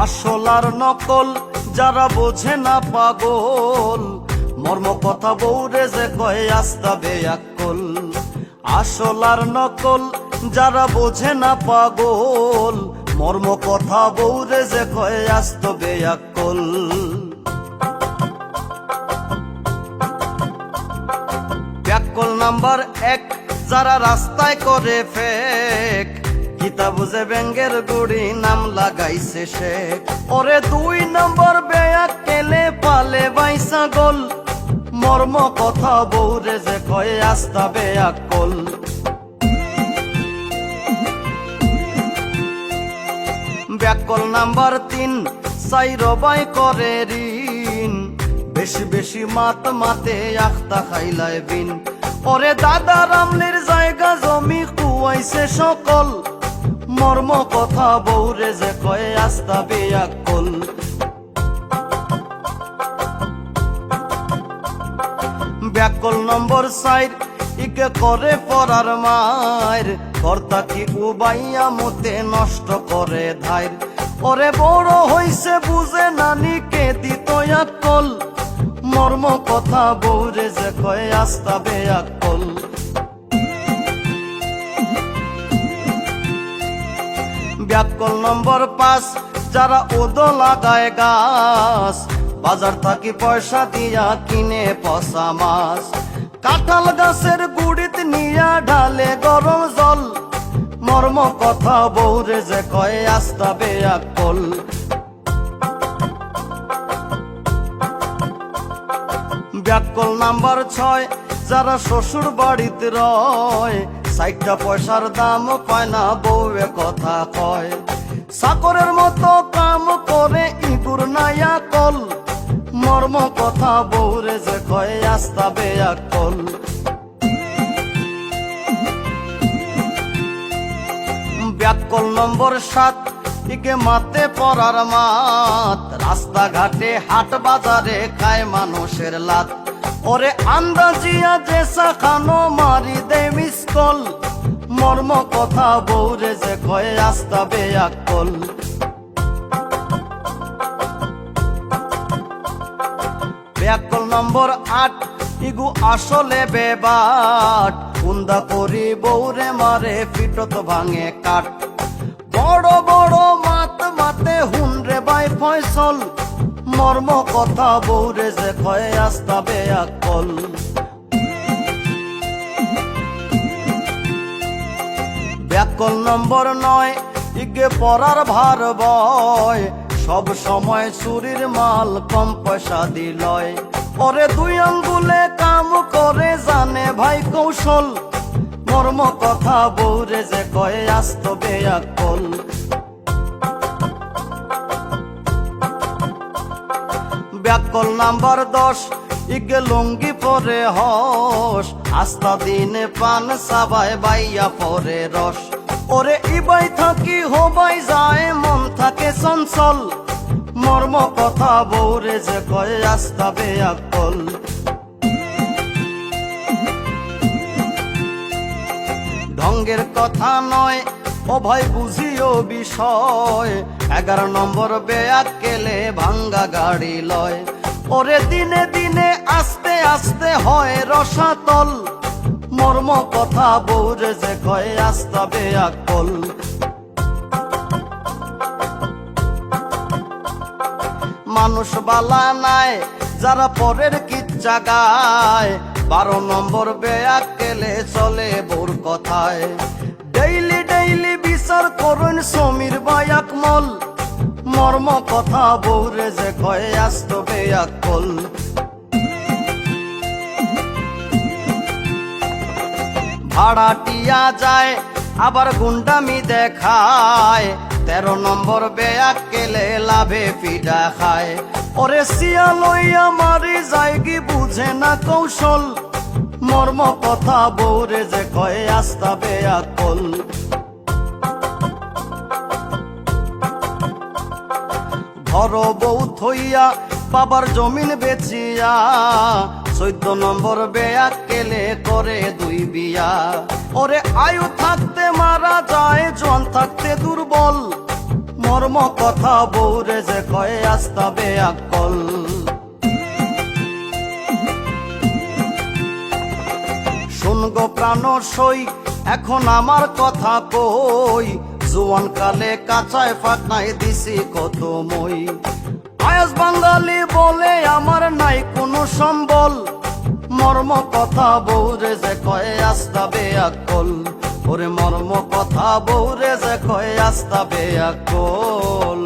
আসল আর নকল যারা বোঝে না পাগল, মর্ম কথা বউরে যে কয়ে আস্তা বেয়াক্কল। আসল আর নকল যারা বোঝে না পাগল, মর্ম কথা বউরে যে কয়ে আস্ত বেয়াক্কল। ব্যাককল নাম্বার 1 যারা রাস্তায় করে ফেক, গীতা বুঝে ব্যাঙ্গের গুড়ি নাম লাগাইছে শেখ। ওরে 2 নম্বর বেয়াক্কেলে পালে বাইসা গোল, মর্ম কথা বউরে যে কয়ে আস্তা বেয়াক্কল। ব্যাককল নাম্বার 3 সাইরবাই করে ঋণ, বেশি বেশি মাত মাতে আখতা খাইলায় বিন। ওরে দাদা রামলির জায়গা জমি কুয়াইছে সকল, মর্ম কথা বউরে যে কয়ে আস্তা বেয়াক্কল। ব্যাককল নম্বর 4 ইকে করে পরার মায়ের, কর্তা কি উবাইয়া মতে নষ্ট করে ধাইর। ওরে বড় হইছে বুঝে নানিকে দিত আক্কল, মর্ম কথা বউরে যে কয়ে আস্তা বেয়াক্কল। ব্যাককল নম্বর 5 যারা ওদো লাগায় গাছ, বাজার থাকি পয়সা দিয়া কিনে পচা মাছ। কাঁঠাল গাছের গুড়িত নিয়া ঢালে গরম জল, মর্ম কথা বউরে যে কয়ে আস্তা বেয়াক্কল। ব্যাককল নাম্বার 6 যারা শ্বশুর বাড়িতে রয়, 60টা পয়সার দাম পায় না বউয়ে কথা কয়। চাকরের মতো কাম করে ইঁদুর নাইয়া কল, মর্ম কথা বউরে যে কয়ে আস্তা বেয়াক্কল। ব্যাককল নম্বর 7 ইকে মাতে পরার মাত, রাস্তাঘাটে হাট বাজারে খায় মানুষের লাত। ওরে আন্দাজিয়া যে খানো মারি দে মিসকল, মর্ম কথা বউরে যে কয়ে আস্তা বেয়াক্কল। ব্যাককল নম্বর 8 ইগু আসলে বেবাট, কুন্দা করি বউরে মারে পিটত ভাঙে কাট। বড় বড় মাত মাতে হুনরে বাই ফয়সল, মর্ম কথা বউরে যে কয়ে আস্তা বেয়াক্কল। ব্যাককল নম্বর 9 ইগে পরার ভার বয়, সব সময় চুরির মাল কম পয়সা দিলয়। ওরে 2 আঙ্গুলে কাম করে জানে ভাই কৌশল, মর্ম কথা বউরে যে কয়ে আস্ত বেয়াক্কল। ব্যাককল নাম্বার 10 ইগে লুঙ্গি পরে হস, আস্তা দিনে পান সাবায় বাইয়া পরে রস। ওরে ইবাই থাকি হবাই যায় মন থাকে চঞ্চল, মর্ম কথা বউরে যে কয়ে আস্তা বেয়াক্কল। ঢঙ্গের কথা নয় ও ভাই বুঝিও বিষয়, 11 নম্বর বেয়াক্কেলে ভাঙ্গা গাড়ি লয়। ওরে দিনে দিনে আস্তে আস্তে হয় রসাতল, মর্ম কথা বউরে যে কয়ে আস্তা বেয়াক্কল। মানুষ বালা নাই যারা পরের কিচ্ছা গায়, 12 নম্বর বেয়াক্কেলে চলে বউর কথায়। ডেইলি ডেইলি বিচার করুন সমীর বায়াকমল, মর্ম কথা বউরে যে কয়ে আস্ত বেয়াক্কল। ভাড়াটিয়া যায় আবার গুন্ডামি দেখায়, 13 নম্বর বেয়াক্কেলে লাভে পিডা খায়। ওরে সিয়া লইয়া মারি যায়গি বুঝে না কৌশল, মর্ম কথা বউরে যে কয়ে আস্তা বেয়াক্কল। ঘর বউ থইয়া বাবার জমিন বেচিয়া, 14 নম্বর বেয়াক্কেলে করে 2 বিয়া। ওরে আয়ু থাকতে মারা যায় জন থাকতে দুর্বল, মর্ম কথা বউরে যে কয়ে আস্তা বেআক্কল। শুনগো প্রাণ সই এখন আমার কথা কই, জোয়ান কালে কাঁচায় ফাঁকায় দিছি কত মই। আয়াস বাঙালি বলে আমার নাই কোনো সম্বল, মর্ম কথা বউরে যে কয়ে আস্তা বেআক্কল। ওরে মর্ম কথা বউরে যে কয়ে আস্তা বেআক্কল।